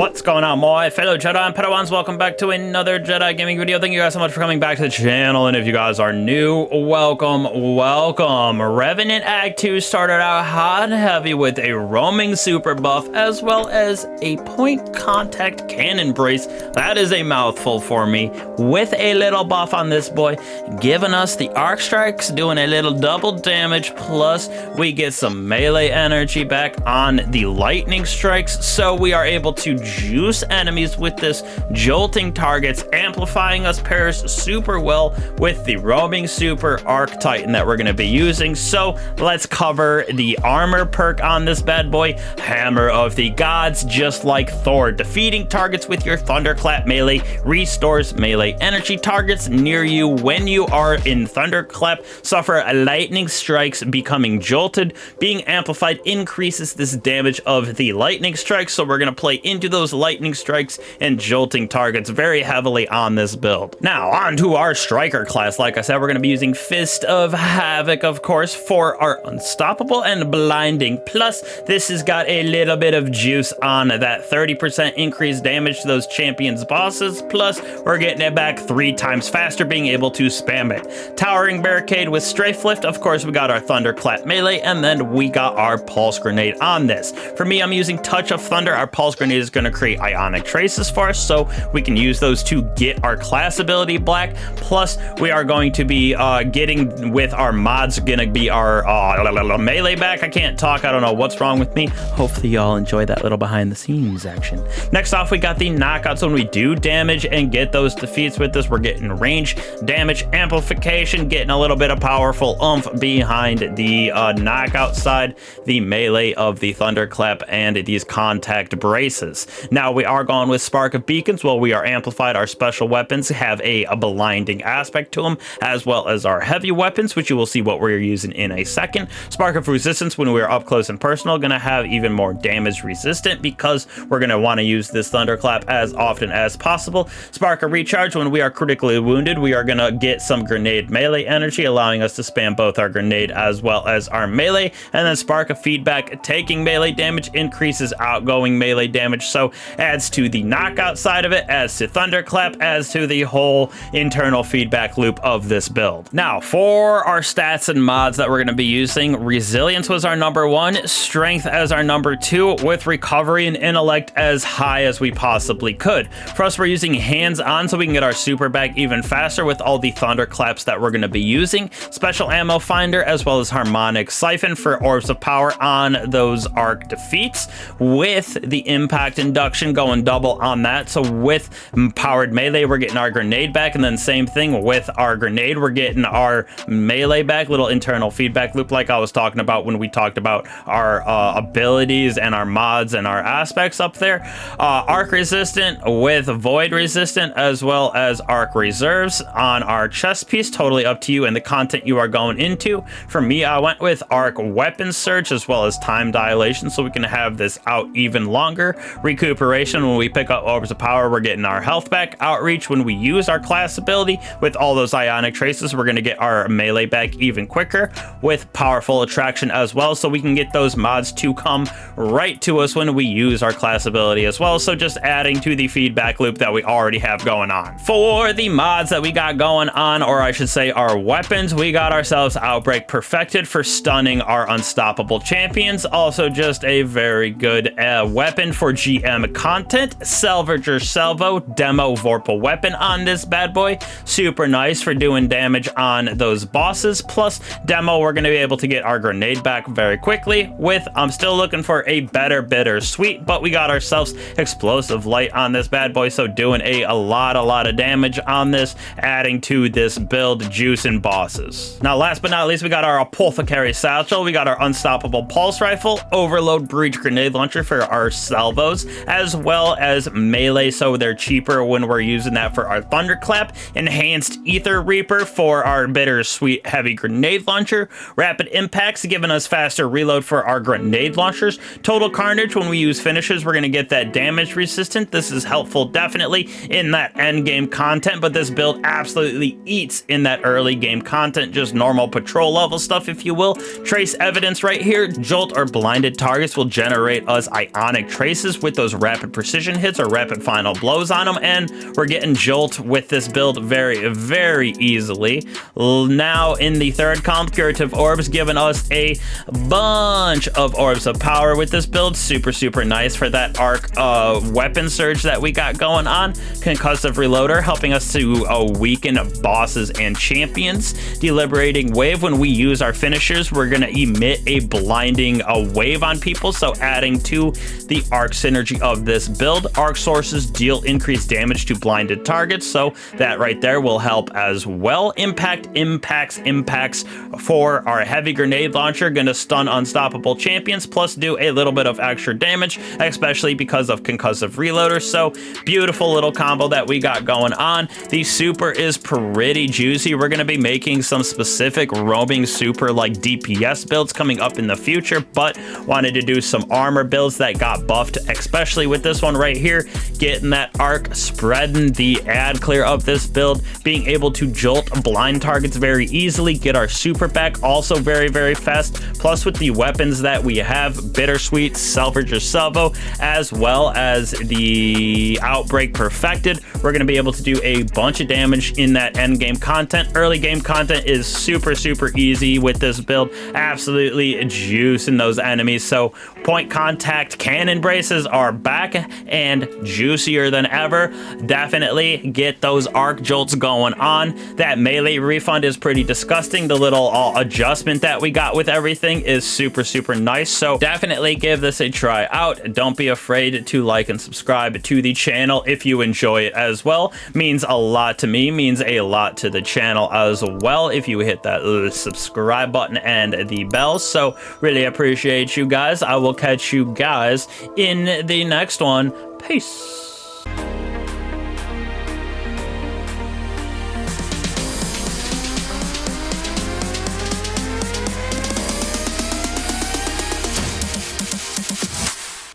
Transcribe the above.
What's going on, my fellow Jedi and Padawans? Welcome back to another Jedi gaming video. Thank you guys so much for coming back to the channel, and if you guys are new, welcome. Revenant Act 2 started out hot and heavy with a roaming super buff, as well as a point contact cannon brace. That is a mouthful for me, with a little buff on this boy, giving us the arc strikes, doing a little double damage, plus we get some melee energy back on the lightning strikes, so we are able to juice enemies with this, jolting targets, amplifying us pairs super well with the roaming super arc titan that we're going to be using. So let's cover the armor perk on this bad boy. Hammer of the gods, just like Thor, defeating targets with your Thunderclap melee restores melee energy. Targets near you when you are in Thunderclap suffer lightning strikes, becoming jolted. Being amplified increases this damage of the lightning strikes, so we're going to play into those lightning strikes and jolting targets very heavily on this build. Now on to our striker class. Like I said, we're going to be using Fist of Havoc, of course, for our unstoppable and blinding. Plus this has got a little bit of juice on that 30% increased damage to those champions bosses, plus we're getting it back 3 times faster, being able to spam it. Towering barricade with strafe lift, of course we got our Thunderclap melee, and then we got our pulse grenade on this. For me, I'm using Touch of Thunder. Our pulse grenade is going to create ionic traces for us, so we can use those to get our class ability black. Plus we are going to be getting with our mods, gonna be our melee back. I can't talk, I don't know what's wrong with me. Hopefully y'all enjoy that little behind the scenes action. Next off, we got the knockouts. When we do damage and get those defeats with this, we're getting range damage amplification, getting a little bit of powerful oomph behind the knockout side, the melee of the Thunderclap, and these contact braces. Now we are going with Spark of Beacons. Well, we are amplified. Our special weapons have a blinding aspect to them, as well as our heavy weapons, which you will see what we're using in a second. Spark of Resistance, when we're up close and personal, going to have even more damage resistant, because we're going to want to use this Thunderclap as often as possible. Spark of Recharge, when we are critically wounded, we are going to get some grenade melee energy, allowing us to spam both our grenade as well as our melee. And then Spark of Feedback, taking melee damage, increases outgoing melee damage, so adds to the knockout side of it, adds to Thunderclap, adds to the whole internal feedback loop of this build. Now for our stats and mods that we're going to be using, Resilience was our number 1, Strength as our number 2, with Recovery and Intellect as high as we possibly could. For us, we're using Hands On, so we can get our super back even faster with all the Thunderclaps that we're going to be using. Special Ammo Finder, as well as Harmonic Siphon for Orbs of Power on those arc defeats, with the Impact Induction going double on that. So with powered melee, we're getting our grenade back, and then same thing with our grenade, we're getting our melee back. Little internal feedback loop like I was talking about when we talked about our abilities and our mods and our aspects up there. Arc resistant with void resistant, as well as arc reserves on our chest piece. Totally up to you and the content you are going into. For me, I went with arc weapon surge, as well as time dilation, so we can have this out even longer. Recuperation, when we pick up orbs of power, we're getting our health back. Outreach, when we use our class ability with all those ionic traces, we're going to get our melee back even quicker, with powerful attraction as well, so we can get those mods to come right to us when we use our class ability as well. So just adding to the feedback loop that we already have going on. For the mods that we got going on, or I should say our weapons, we got ourselves Outbreak Perfected for stunning our unstoppable champions. Also just a very good weapon for GM content. Salvager Salvo, demo Vorpal weapon on this bad boy. Super nice for doing damage on those bosses. Plus demo, we're going to be able to get our grenade back very quickly. With I'm still looking for a better Bittersweet, but we got ourselves Explosive Light on this bad boy, so doing a lot of damage on this, adding to this build, juice and bosses. Now last but not least, we got our Apothecary Satchel. We got our Unstoppable Pulse Rifle, Overload Breach Grenade Launcher for our salvos, as well as melee, so they're cheaper when we're using that for our Thunderclap. Enhanced Ether Reaper for our Bittersweet Heavy Grenade Launcher. Rapid Impacts, giving us faster reload for our grenade launchers. Total Carnage, when we use finishes, we're going to get that damage resistant. This is helpful definitely in that end game content, but this build absolutely eats in that early game content, just normal patrol level stuff, if you will. Trace Evidence right here. Jolt or blinded targets will generate us ionic traces with those rapid precision hits or rapid final blows on them, and we're getting jolt with this build very, very easily. Now in the third column, curative orbs giving us a bunch of orbs of power with this build. Super, super nice for that arc weapon surge that we got going on. Concussive reloader helping us to weaken bosses and champions. Deliberating wave, when we use our finishers, we're gonna emit a blinding wave on people, so adding to the arc synergy of this build. Arc sources deal increased damage to blinded targets, so that right there will help as well. Impact impacts for our heavy grenade launcher, gonna stun unstoppable champions plus do a little bit of extra damage, especially because of concussive reloader. So beautiful little combo that we got going on. The super is pretty juicy. We're gonna be making some specific roaming super like DPS builds coming up in the future, but wanted to do some armor builds that got buffed, especially with this one right here, getting that arc, spreading the ad clear of this build, being able to jolt blind targets very easily, get our super back also very, very fast, plus with the weapons that we have, Bittersweet, Salvager Salvo, as well as the Outbreak Perfected, we're going to be able to do a bunch of damage in that end game content. Early game content is super, super easy with this build, absolutely juicing those enemies. So point contact cannon braces are back and juicier than ever. Definitely get those arc jolts going on. That melee refund is pretty disgusting. The little adjustment that we got with everything is super, super nice. So definitely give this a try out. Don't be afraid to like and subscribe to the channel if you enjoy it as well. Means a lot to me, means a lot to the channel as well if you hit that subscribe button and the bell. So really appreciate you guys. I will catch you guys in the next one. Peace.